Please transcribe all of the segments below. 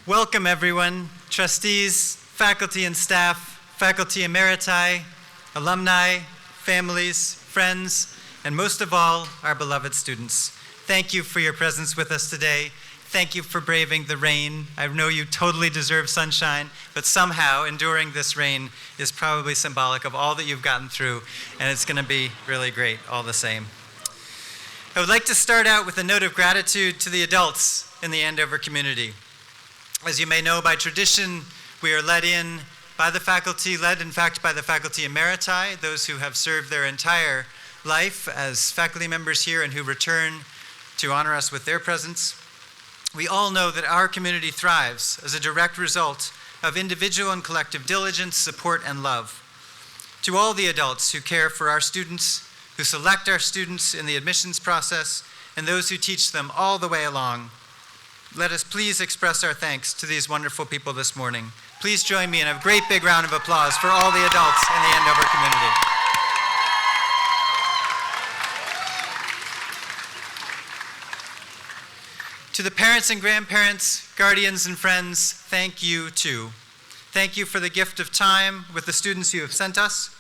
Welcome everyone, trustees, faculty and staff, faculty emeriti, alumni, families, friends, and most of all, our beloved students. Thank you for your presence with us today. Thank you for braving the rain. I know you totally deserve sunshine, but somehow enduring this rain is probably symbolic of all that you've gotten through, and it's going to be really great all the same. I would like to start out with a note of gratitude to the adults in the Andover community. As you may know, by tradition, we are led in by the faculty, led in fact by the faculty emeriti, those who have served their entire life as faculty members here and who return to honor us with their presence. We all know that our community thrives as a direct result of individual and collective diligence, support, and love. To all the adults who care for our students, who select our students in the admissions process, and those who teach them all the way along, let us please express our thanks to these wonderful people this morning. Please join me in a great big round of applause for all the adults in the Andover community. To the parents and grandparents, guardians and friends, thank you too. Thank you for the gift of time with the students you have sent us.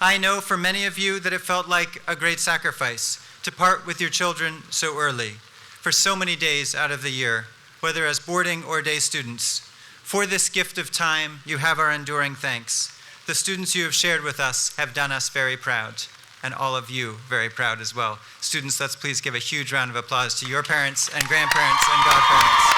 I know for many of you that it felt like a great sacrifice to part with your children so early, for so many days out of the year, whether as boarding or day students. For this gift of time, you have our enduring thanks. The students you have shared with us have done us very proud, and all of you very proud as well. Students, let's please give a huge round of applause to your parents and grandparents and godparents.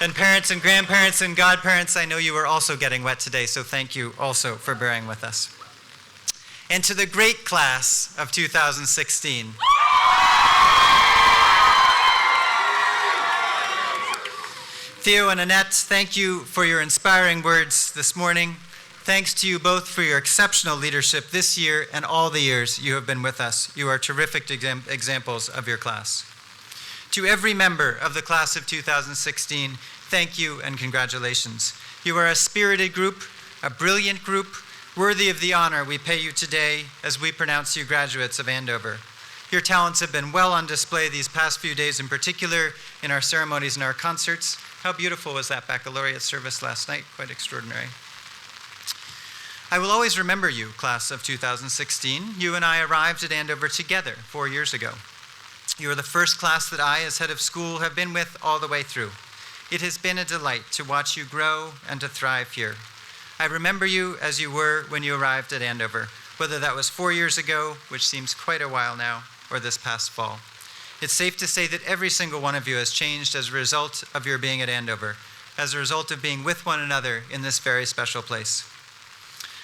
And parents and grandparents and godparents, I know you are also getting wet today, so thank you also for bearing with us. And to the great class of 2016. Theo and Annette, thank you for your inspiring words this morning. Thanks to you both for your exceptional leadership this year and all the years you have been with us. You are terrific examples of your class. To every member of the class of 2016, thank you and congratulations. You are a spirited group, a brilliant group, worthy of the honor we pay you today as we pronounce you graduates of Andover. Your talents have been well on display these past few days, in particular in our ceremonies and our concerts. How beautiful was that baccalaureate service last night? Quite extraordinary. I will always remember you, class of 2016. You and I arrived at Andover together 4 years ago. You are the first class that I, as head of school, have been with all the way through. It has been a delight to watch you grow and to thrive here. I remember you as you were when you arrived at Andover, whether that was 4 years ago, which seems quite a while now, or this past fall. It's safe to say that every single one of you has changed as a result of your being at Andover, as a result of being with one another in this very special place.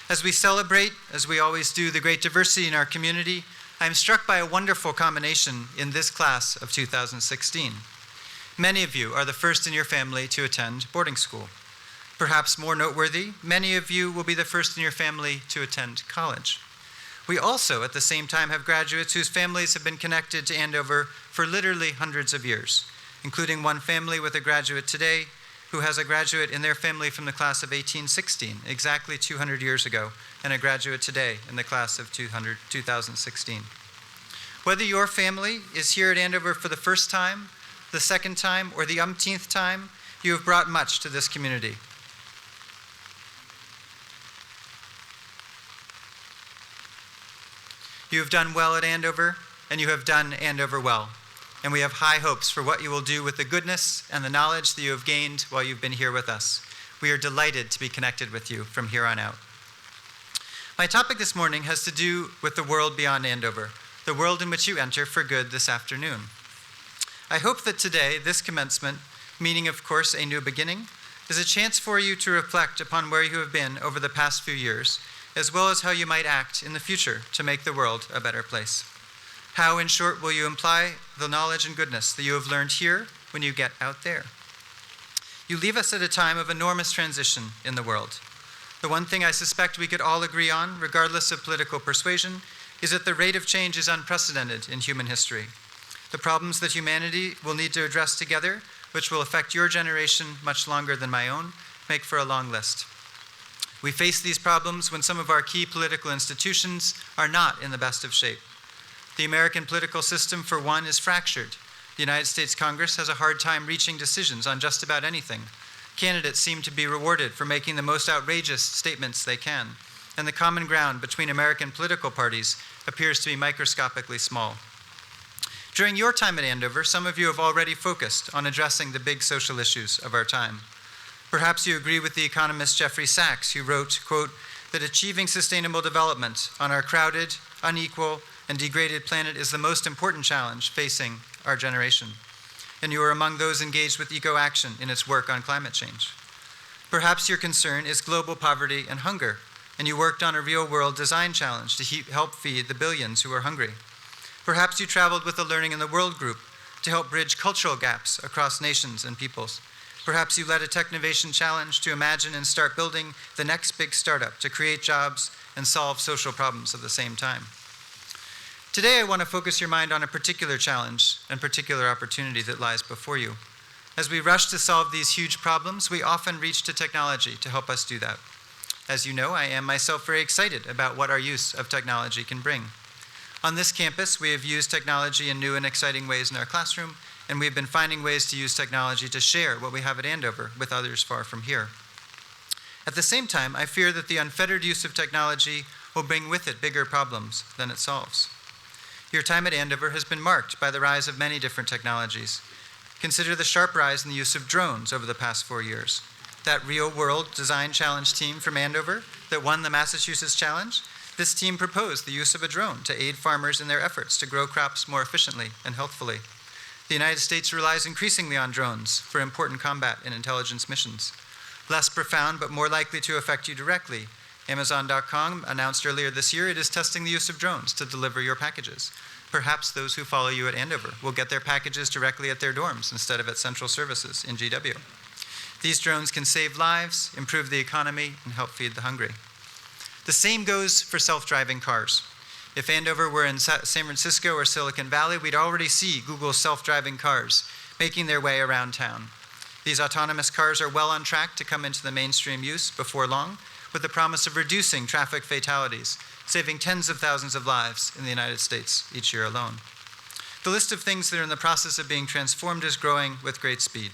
As we celebrate, as we always do, the great diversity in our community, I am struck by a wonderful combination in this class of 2016. Many of you are the first in your family to attend boarding school. Perhaps more noteworthy, many of you will be the first in your family to attend college. We also, at the same time, have graduates whose families have been connected to Andover for literally hundreds of years, including one family with a graduate today who has a graduate in their family from the class of 1816, exactly 200 years ago, and a graduate today in the class of 2016. Whether your family is here at Andover for the first time, the second time, or the umpteenth time, you have brought much to this community. You have done well at Andover, and you have done Andover well. And we have high hopes for what you will do with the goodness and the knowledge that you have gained while you've been here with us. We are delighted to be connected with you from here on out. My topic this morning has to do with the world beyond Andover, the world in which you enter for good this afternoon. I hope that today, this commencement, meaning of course a new beginning, is a chance for you to reflect upon where you have been over the past few years, as well as how you might act in the future to make the world a better place. How, in short, will you apply the knowledge and goodness that you have learned here when you get out there? You leave us at a time of enormous transition in the world. The one thing I suspect we could all agree on, regardless of political persuasion, is that the rate of change is unprecedented in human history. The problems that humanity will need to address together, which will affect your generation much longer than my own, make for a long list. We face these problems when some of our key political institutions are not in the best of shape. The American political system, for one, is fractured. The United States Congress has a hard time reaching decisions on just about anything. Candidates seem to be rewarded for making the most outrageous statements they can, and the common ground between American political parties appears to be microscopically small. During your time at Andover, some of you have already focused on addressing the big social issues of our time. Perhaps you agree with the economist Jeffrey Sachs, who wrote, quote, that achieving sustainable development on our crowded, unequal, and degraded planet is the most important challenge facing our generation. And you are among those engaged with eco-action in its work on climate change. Perhaps your concern is global poverty and hunger, and you worked on a real-world design challenge to help feed the billions who are hungry. Perhaps you traveled with the Learning in the World group to help bridge cultural gaps across nations and peoples. Perhaps you led a Technovation challenge to imagine and start building the next big startup to create jobs and solve social problems at the same time. Today, I want to focus your mind on a particular challenge and particular opportunity that lies before you. As we rush to solve these huge problems, we often reach to technology to help us do that. As you know, I am myself very excited about what our use of technology can bring. On this campus, we have used technology in new and exciting ways in our classroom, and we've been finding ways to use technology to share what we have at Andover with others far from here. At the same time, I fear that the unfettered use of technology will bring with it bigger problems than it solves. Your time at Andover has been marked by the rise of many different technologies. Consider the sharp rise in the use of drones over the past 4 years. That real-world design challenge team from Andover that won the Massachusetts Challenge, this team proposed the use of a drone to aid farmers in their efforts to grow crops more efficiently and healthfully. The United States relies increasingly on drones for important combat and intelligence missions. Less profound, but more likely to affect you directly, Amazon.com announced earlier this year it is testing the use of drones to deliver your packages. Perhaps those who follow you at Andover will get their packages directly at their dorms instead of at central services in GW. These drones can save lives, improve the economy, and help feed the hungry. The same goes for self-driving cars. If Andover were in San Francisco or Silicon Valley, we'd already see Google's self-driving cars making their way around town. These autonomous cars are well on track to come into the mainstream use before long, with the promise of reducing traffic fatalities, saving tens of thousands of lives in the United States each year alone. The list of things that are in the process of being transformed is growing with great speed.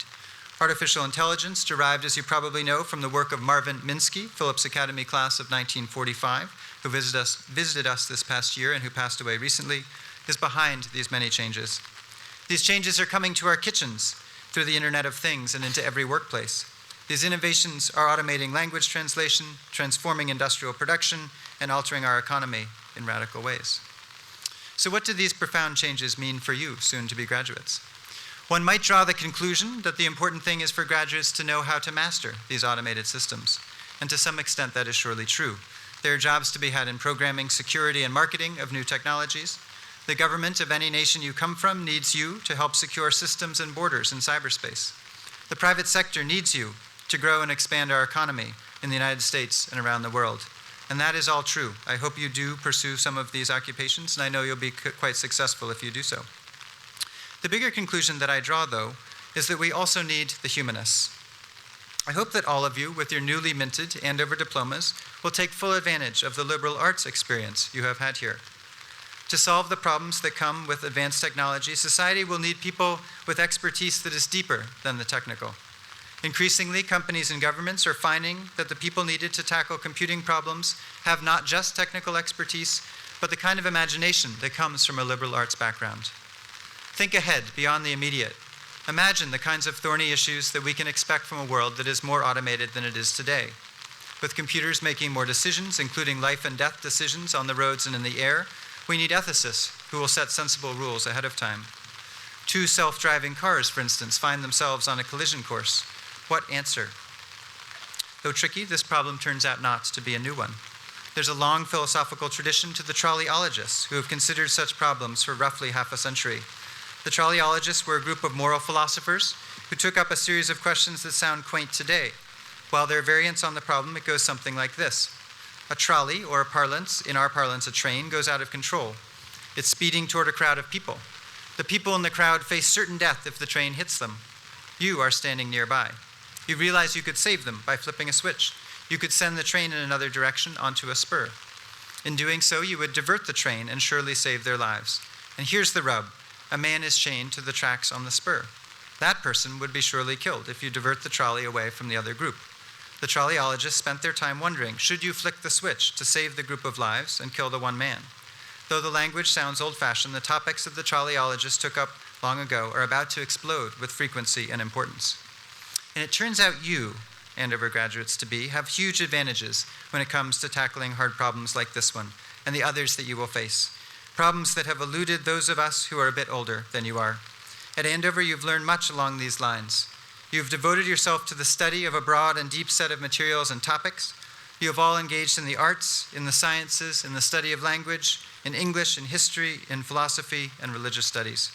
Artificial intelligence, derived, as you probably know, from the work of Marvin Minsky, Phillips Academy class of 1945, who visited us this past year and who passed away recently, is behind these many changes. These changes are coming to our kitchens through the Internet of Things and into every workplace. These innovations are automating language translation, transforming industrial production, and altering our economy in radical ways. So what do these profound changes mean for you, soon-to-be graduates? One might draw the conclusion that the important thing is for graduates to know how to master these automated systems. And to some extent, that is surely true. There are jobs to be had in programming, security, and marketing of new technologies. The government of any nation you come from needs you to help secure systems and borders in cyberspace. The private sector needs you to grow and expand our economy in the United States and around the world. And that is all true. I hope you do pursue some of these occupations, and I know you'll be quite successful if you do so. The bigger conclusion that I draw, though, is that we also need the humanists. I hope that all of you, with your newly minted Andover diplomas, will take full advantage of the liberal arts experience you have had here. To solve the problems that come with advanced technology, society will need people with expertise that is deeper than the technical. Increasingly, companies and governments are finding that the people needed to tackle computing problems have not just technical expertise, but the kind of imagination that comes from a liberal arts background. Think ahead, beyond the immediate. Imagine the kinds of thorny issues that we can expect from a world that is more automated than it is today. With computers making more decisions, including life and death decisions on the roads and in the air, we need ethicists who will set sensible rules ahead of time. 2 self-driving cars, for instance, find themselves on a collision course. What answer? Though tricky, this problem turns out not to be a new one. There's a long philosophical tradition to the trolleyologists who have considered such problems for roughly half a century. The trolleyologists were a group of moral philosophers who took up a series of questions that sound quaint today. While there are variants on the problem, it goes something like this. A trolley, or in our parlance, a train, goes out of control. It's speeding toward a crowd of people. The people in the crowd face certain death if the train hits them. You are standing nearby. You realize you could save them by flipping a switch. You could send the train in another direction onto a spur. In doing so, you would divert the train and surely save their lives. And here's the rub. a man is chained to the tracks on the spur. That person would be surely killed if you divert the trolley away from the other group. The trolleyologists spent their time wondering, should you flick the switch to save the group of lives and kill the one man? Though the language sounds old-fashioned, the topics that the trolleyologists took up long ago are about to explode with frequency and importance. And it turns out you, Andover graduates to be, have huge advantages when it comes to tackling hard problems like this one and the others that you will face. Problems that have eluded those of us who are a bit older than you are. At Andover, you've learned much along these lines. You've devoted yourself to the study of a broad and deep set of materials and topics. You have all engaged in the arts, in the sciences, in the study of language, in English, in history, in philosophy, and religious studies.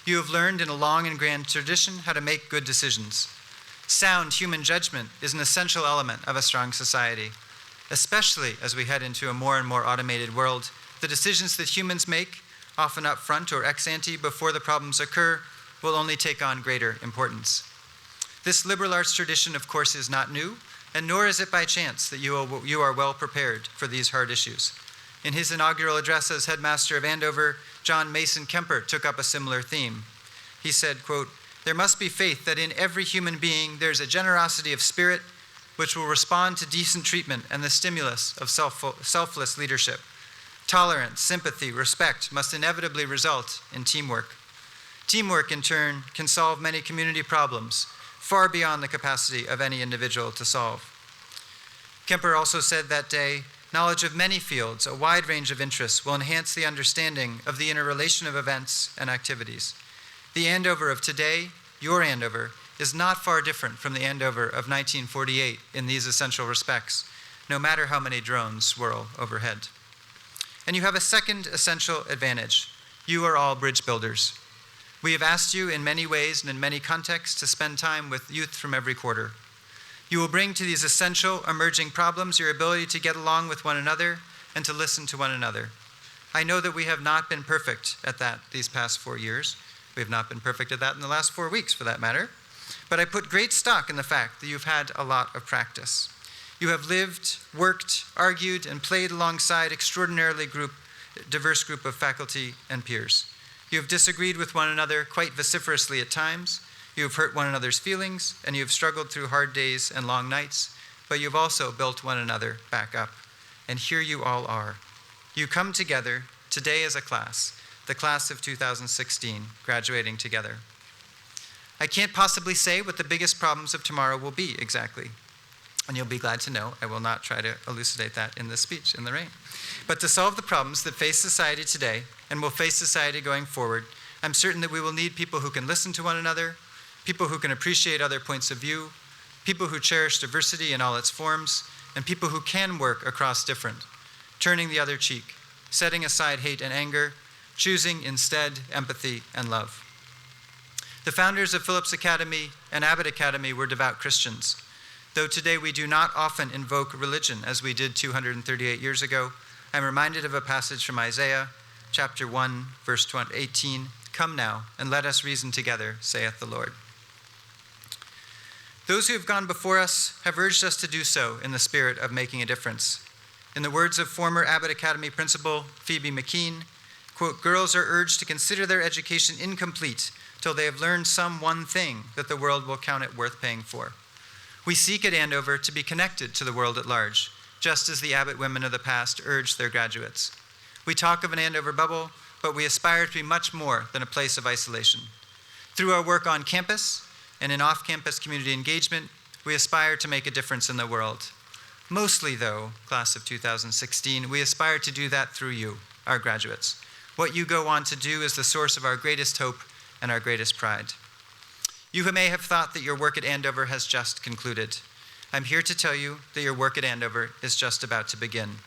You have learned in a long and grand tradition how to make good decisions. Sound human judgment is an essential element of a strong society, especially as we head into a more and more automated world. The decisions that humans make, often up front or ex ante before the problems occur, will only take on greater importance. This liberal arts tradition, of course, is not new, and nor is it by chance that you are well prepared for these hard issues. In his inaugural address as headmaster of Andover, John Mason Kemper took up a similar theme. He said, quote, "There must be faith that in every human being there's a generosity of spirit which will respond to decent treatment and the stimulus of selfless leadership. Tolerance, sympathy, respect must inevitably result in teamwork. Teamwork, in turn, can solve many community problems, far beyond the capacity of any individual to solve." Kemper also said that day, "Knowledge of many fields, a wide range of interests, will enhance the understanding of the interrelation of events and activities. The Andover of today, your Andover, is not far different from the Andover of 1948 in these essential respects, no matter how many drones swirl overhead." And you have a second essential advantage. You are all bridge builders. We have asked you in many ways and in many contexts to spend time with youth from every quarter. You will bring to these essential emerging problems your ability to get along with one another and to listen to one another. I know that we have not been perfect at that these past 4 years. We have not been perfect at that in the last 4 weeks, for that matter. But I put great stock in the fact that you've had a lot of practice. You have lived, worked, argued, and played alongside extraordinarily diverse group of faculty and peers. You have disagreed with one another quite vociferously at times. You have hurt one another's feelings, and you have struggled through hard days and long nights, but you've also built one another back up. And here you all are. You come together today as a class, the class of 2016, graduating together. I can't possibly say what the biggest problems of tomorrow will be exactly. And you'll be glad to know I will not try to elucidate that in this speech in the rain. But to solve the problems that face society today and will face society going forward, I'm certain that we will need people who can listen to one another, people who can appreciate other points of view, people who cherish diversity in all its forms, and people who can work across different, turning the other cheek, setting aside hate and anger, choosing instead empathy and love. The founders of Phillips Academy and Abbott Academy were devout Christians. Though today we do not often invoke religion as we did 238 years ago, I'm reminded of a passage from Isaiah, chapter 1, verse 18, "Come now, and let us reason together, saith the Lord." Those who have gone before us have urged us to do so in the spirit of making a difference. In the words of former Abbott Academy principal Phoebe McKean, quote, "Girls are urged to consider their education incomplete till they have learned some one thing that the world will count it worth paying for." We seek at Andover to be connected to the world at large, just as the Abbott women of the past urged their graduates. We talk of an Andover bubble, but we aspire to be much more than a place of isolation. Through our work on campus and in off-campus community engagement, we aspire to make a difference in the world. Mostly, though, class of 2016, we aspire to do that through you, our graduates. What you go on to do is the source of our greatest hope and our greatest pride. You may have thought that your work at Andover has just concluded. I'm here to tell you that your work at Andover is just about to begin.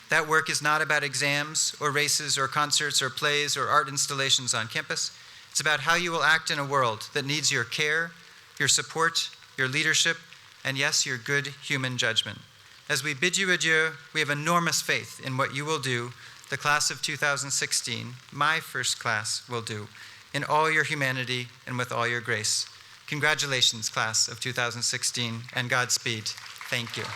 That work is not about exams or races or concerts or plays or art installations on campus. It's about how you will act in a world that needs your care, your support, your leadership, and yes, your good human judgment. As we bid you adieu, we have enormous faith in what you will do, the class of 2016, my first class, will do, in all your humanity and with all your grace. Congratulations, class of 2016, and Godspeed. Thank you.